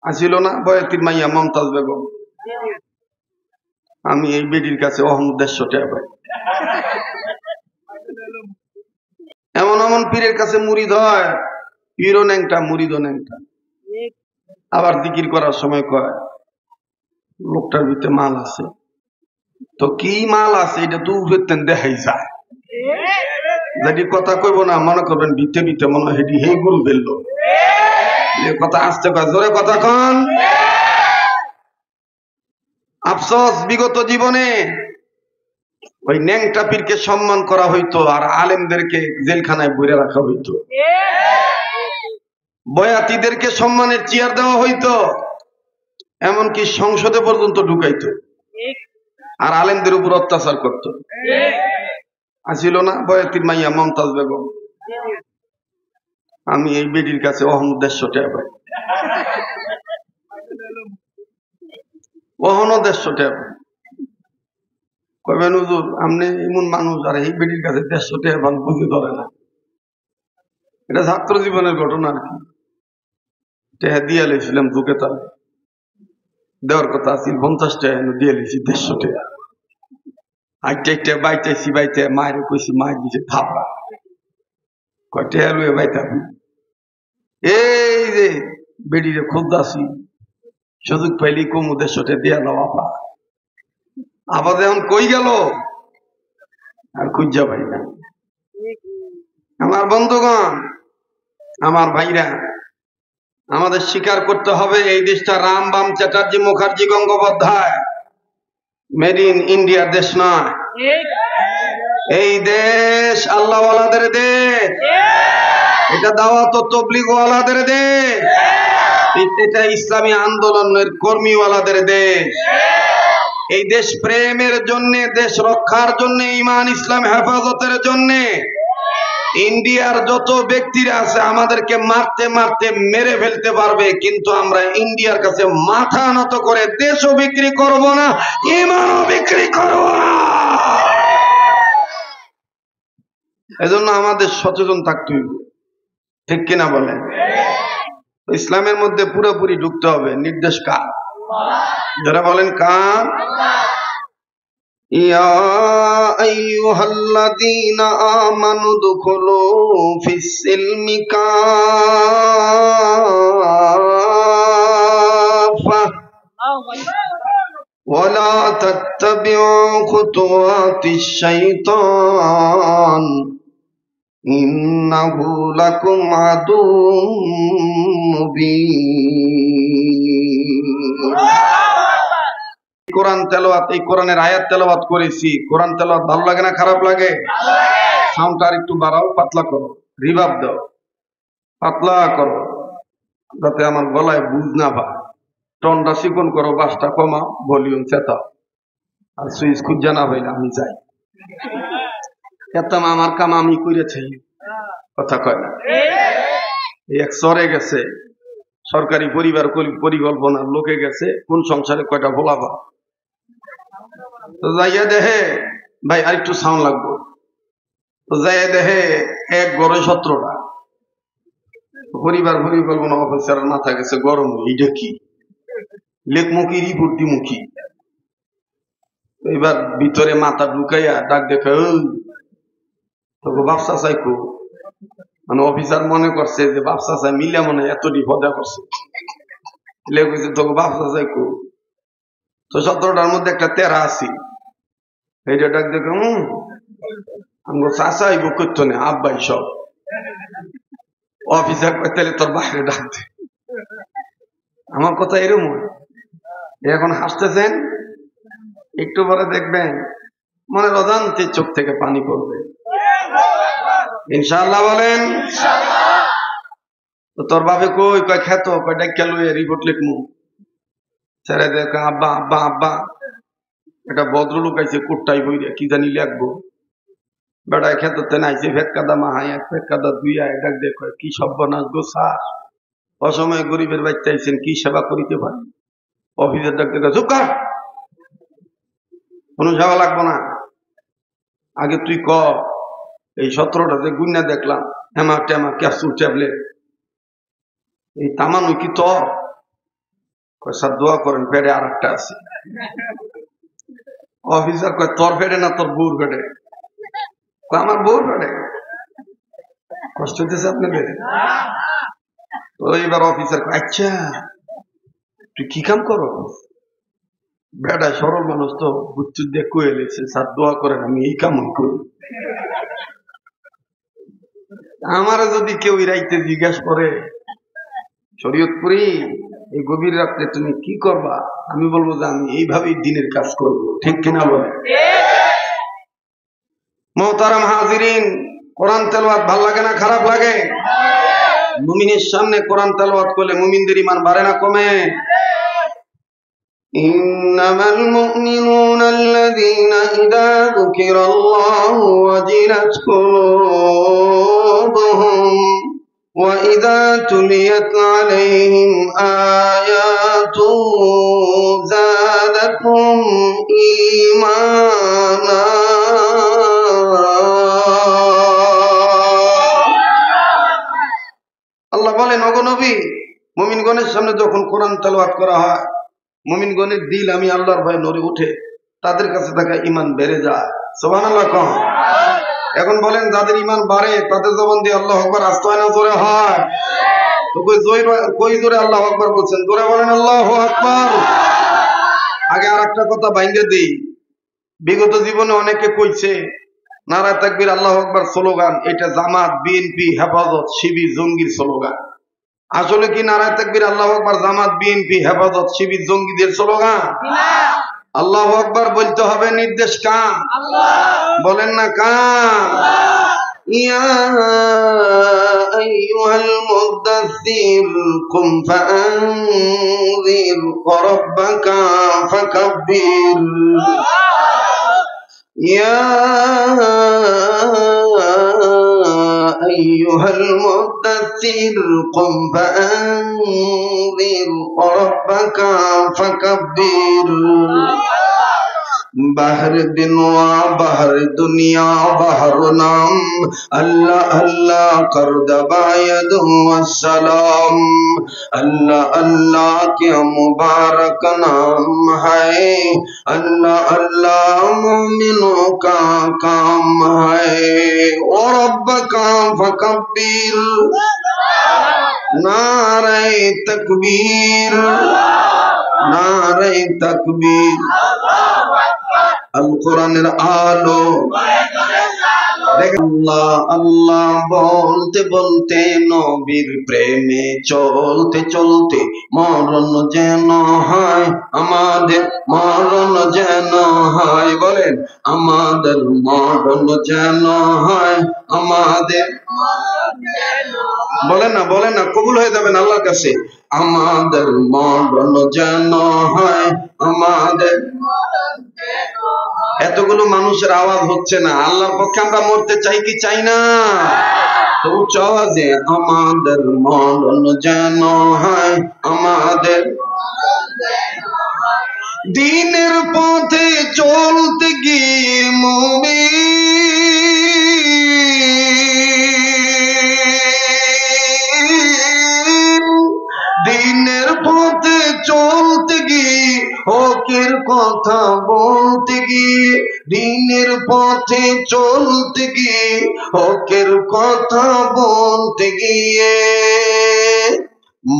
আসিল না বয়াতির মাইয়া মমতাজ বেগম, আমি এই বেডির কাছে অহম 150 টাকা পাই। এমন এমন পীরের কাছে মুরিদ হয়, পীরও ন্যাংটা মুরিদও ন্যাংটা। আবার জিকির করার সময় কয় লোকটার ভিতরে মাল আছে, তো কি মাল আছে এটা তো উঠেতেন দেখাই যায়। যদি কথা কইব না মনে করবেন ভিতে ভিতে মনে হয় হেই গরু ফেললো। কথা আসতে কয় জোরে কথা কন। আফসোস বিগত জীবনে ওই ন্যাংটা পীরকে সম্মান করা হইতো আর আলেমদেরকে জেলখানায় বইরে রাখা হইতো, বয়াতিদেরকে সম্মানের চেয়ার দেওয়া হইতো, এমনকি সংসদে পর্যন্ত ঢুকাইতো, আর আলেমদের উপর অত্যাচার করত। আসিল না বয়াতির মাইয়া মমতাজ বেগম, আমি এই বেডির কাছে অহম 150 টাকা পাই, অহনো 150 টাকা পাই। কইবেন হুজুর আপনি এমন মানুষ আর এই বেডির কাছে 150 টাকা পান বুঝে ধরে না। এটা ছাত্র জীবনের ঘটনা আর কি। টাকা দিয়ে লেছিলাম বুকে তালে, দেওয়ার কথা আছিল 50 টাকা, দিয়ে লেছি 150 টাকা। আইটা একটা বাইতেছি, বাইতে মায়ের কইছি, মায়ের দিছে থাপড়া, কয়টা লুয়ে বাইতাম। এই যে বেডিরে খুঁজতাছি, সুযোগ পাইলি কমু 150 টাকা দিয়া দাও আপা। আবার এখন কই গেল আর খুঁজা পাই না। আমার বন্ধুগণ, আমার ভাইরা, আমাদের স্বীকার করতে হবে এই দেশটা রাম বাম চ্যাটার্জি মুখার্জি গঙ্গোপাধ্যায় মেড ইন ইন্ডিয়ার দেশ নয়। এই দেশ আল্লাহওয়ালাদের দেশ, এটা দাওয়াত ও তবলিগওয়ালাদের দেশ, এটা ইসলামী আন্দোলনের কর্মীওয়ালাদের দেশ। এই দেশ প্রেমের জন্য, দেশ রক্ষার জন্য, ঈমান ইসলাম হেফাজতের জন্য ইন্ডিয়ার যত ব্যক্তিরা আছে আমাদেরকে মারতে মারতে মেরে ফেলতে পারবে, কিন্তু আমরা ইন্ডিয়ার কাছে মাথা নত করে দেশও বিক্রি করব না, ঈমানও বিক্রি করব না। এজন্য আমাদের সচেতন থাকতে হবে, ঠিক কিনা বলেন? ইসলামের মধ্যে পুরোপুরি ঢুকতে হবে। নির্দেশ কার? যারা বলেন কার? ইয়া আইয়ুহাল্লাযীনা আমানু দুখুলু ফিস-সিলমি কাফা ওয়া লা তাত্তাবিউ খুতুওয়াতিশ শাইতান ইন্নাহু লাকুম আদুউম মুবিন। কোরআন তেলাওয়াত, এই কোরআনের আয়াত তেলাওয়াত করেছি। কোরআন তেলাওয়াত ভালো লাগে না খারাপ লাগে? সাউন্ডটা আর একটু বাড়াও, পাতলা করো, রিভার্ব দাও, পাতলা করো যাতে আমার গলায় বুঝ না পায়। টনটা চিকন করো, বাসটা কমা, ভলিউম চেতাও, আর সুইচ খুঁজা না হইলে আমি যাই। এতাম আমার কাম আমি করেছি, কথা কয় না। এক চরে গেছে, সরকারি পরিবার পরিকল্পনার লোকে গেছে, কোন সংসারে কয়টা ভোলাবা, তো যাইয়া দেহে ভাই আর একটু সাউন্ড লাগবো, তো যাইয়া দেহে এক গড়ে 17টা পরিবার পরিকল্পনা অফিসার মাথা গেছে গরম, এইটা কি লেখমুখী রিপোর্ট দিমুখী। এবার ভিতরে মাথা ঢুকাইয়া ডাক দেখে, তোকে বাপসা চাইকো, মানে অফিসার মনে করছে যে বাপসা চাই মিলে মনে এত বিপদা করছে, লেখছে তোকে বাপসা চাইকো। তো 17টার মধ্যে একটা 13 আছি, এইটা ডাক দেখে আমগো চাচা আইব করতো না, আব্বাই সব। অফিসার তাহলে তোর বাইরে ডাক দে। আমার কথা এরকম, এখন হাসতেছেন, একটু পরে দেখবেন মনে অজান্তে চোখ থেকে পানি পড়বে, ইনশাআল্লাহ বলেন। তো তোর বাপে কই কয় খেত, কয় ডাক্কা লইয়া রিপোর্ট লিখমু। ছেড়ে দেখ, আব্বা আব্বা আব্বা, এটা ভদ্রলোক আইছে কোটটাই বইরা কি জানি লিখবো। বেড়ায় খেতে নাইছে, ভেট কাদা মাহাই, এক ভেট কাদা দুই আয়, ডাক দেখ কি সর্বনাশ গো স্যার, অসময়ে গরিবের বাচ্চা আইছেন, কি সেবা করিতে পারি। অফিসের ডাক দেখে চুপ কর, কোনো সেবা লাগবো না, আগে তুই ক এই 17টাতে গুন্না দেখলাম হেমা টেমা ক্যাপসুল ট্যাবলেট, এই তামানো কি তোর? স্যার দোয়া করেন, পেটে আর একটা আছে। অফিসার কয় তোর পেটে না তোর বউর পেটে? আমার বউর পেটে। কষ্ট হইতেছে আপনাদের? তো এবার অফিসার কয় আচ্ছা তুই কি কাম করো? বেটা সরল মানুষ তো বুচ্চু দিয়ে কয়ে লেছে, স্যার দোয়া করেন আমি এই কাম করি। আমারে যদি কেউ রাইতে জিজ্ঞাসা করে শরীয়তপুরি এই গভীর রাত্রে তুমি কি করবা, আমি বলবো যে আমি এইভাবেই দিনের কাজ করব। ঠিক কিনা বলে? মোহতারাম হাজিরিন, কোরআন তেলাওয়াত ভাল লাগে না খারাপ লাগে? মুমিনের সামনে কোরআন তেলাওয়াত করলে মুমিনদের ঈমান বাড়ে না কমে? ইন্নামাল মুমিনুনা আল্লাযীনা ইযা যুকিরাল্লাহু ওয়াজিলাত কুলুবুহুম وَإِذَا تُلِيَتْ عَلَيْهِمْ آيَاتُهُ زَادَتْهُمْ إِيمَانًا আল্লাহ বলেন, ওগো নবী, মুমিনগণের সামনে যখন কোরআন তেলাওয়াত করা হয়, মুমিনগণের দিল আমি আল্লাহর ভয়ে নড়ে ওঠে, তাদের কাছে থাকা ঈমান বেড়ে যায়। সুবহানাল্লাহ কম। এখন বলেন যাদের ঈমান বাড়ে তাদের জবান দিয়ে আল্লাহু আকবার আসতে হয় না জোরে হয়? তো কই জোরে আল্লাহু আকবার বলছেন? জোরে বলেন আল্লাহু আকবার। আগে আর একটা কথা বাইঙ্গে দিই, বিগত জীবনে অনেকে কইছে নারায়ে তাকবীর আল্লাহু আকবার স্লোগান এটা জামাত, বিএনপি, হেফাজত, শিবির, জঙ্গির স্লোগান। আসলে কি নারায়ে তাকবীর আল্লাহু আকবার জামাত, বিএনপি, হেফাজত, শিবির, জঙ্গিদের স্লোগান? আল্লাহু আকবার বলতে হবে, নির্দেশ কার? বলেন না কার? ইয়া আইয়ুহাল মুদাথথির কুম ফাআনযির ওয়া রাব্বাকা ফাকাব্বির। ইয়া আইয়ুহাল মুদাথথির কুম ফাআনযির ওয়া রাব্বাকা ফাকাব্বির। বাহর দিন ওয়া বাহর দুনিয়া বাহর নাম আল্লাহ আল্লাহ কর দবায়দ ওয়াসসালাম। अल्लाह अल्लाह क्या मुबारक नाम है, अल्लाह अल्लाह मोमिनों का काम है। और रब का फकब्बीर, नारे तकबीर, नारे तकबीर। अल कुरानेर आलो আল্লাহ আল্লাহ বলতে বলতে নবীর প্রেমে চলতে চলতে মরণ যেন হয় আমাদের, মরণ যেন হয়। বলেন আমাদের মরণ যেন হয় আমাদের। বলেন না, বলেন না, কবুল হয়ে যাবেন আল্লাহর কাছে। আমাদের মরণ যেন হয় আমাদের। এতগুলো মানুষের আওয়াজ হচ্ছে না, আল্লাহর পক্ষে আমরা মরতে চাই কি চাই না? তো উচ্চ আওয়াজে আমাদের মরণ যেন হয় আমাদের। দিনের পথে চলতে গিয়ে মুমিন, দিনের পথে চলতে গিয়ে হকের কথা বলতে গিয়ে, দিনের পথে চলতে গিয়ে হকের কথা বলতে গিয়ে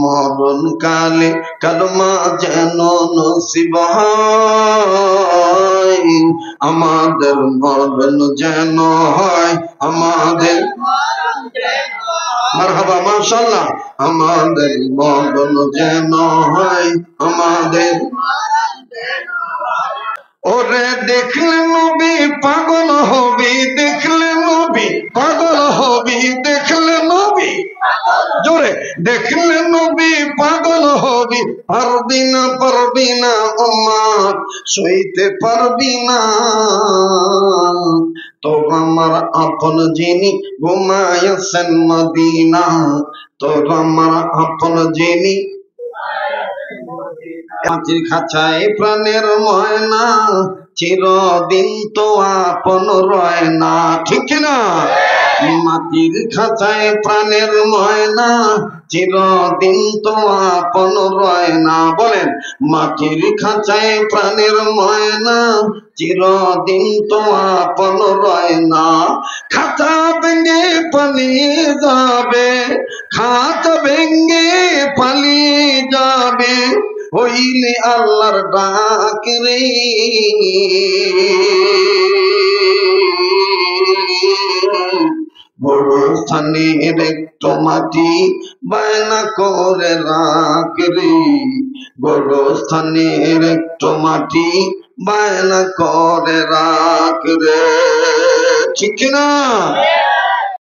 মরণ কালে কালমা যেন নসিব হয় আমাদের, মরণ যেন হয় আমাদের। মারহাবা, মাশাআল্লাহ। আমাদের মরণ যেন হয় আমাদের। ওরে দেখলে নবী পাগল হবি, দেখলে নবী পাগল হবি, দেখলে নবী, জোরে দেখলে নবী পাগল হবি। পারবি না পারবি না উম্মত সইতে পারবি না। তো আমার আপন যিনি ঘুমায়েছেন মদিনা, তো আমার আপন যিনি মাটির খাঁচায় প্রাণের ময়না, চিরদিন তো আপন রয় না। ঠিক না? মাটির খাঁচায় প্রাণের ময়না, চিরদিন তো আপন রয় না। বলেন, মাটির খাঁচায় প্রাণের ময়না, চিরদিন তো আপন রয় না। খাঁচা ভেঙে পালিয়ে যাবে, খাঁচা ভেঙে পালিয়ে যাবে, হইলে আল্লাহর ডাক রে। গোরস্থানের একটু মাটি বায়না করে রাখ রে, গোরস্থানের একটু মাটি বায়না করে রাখ রে। ঠিক কিনা?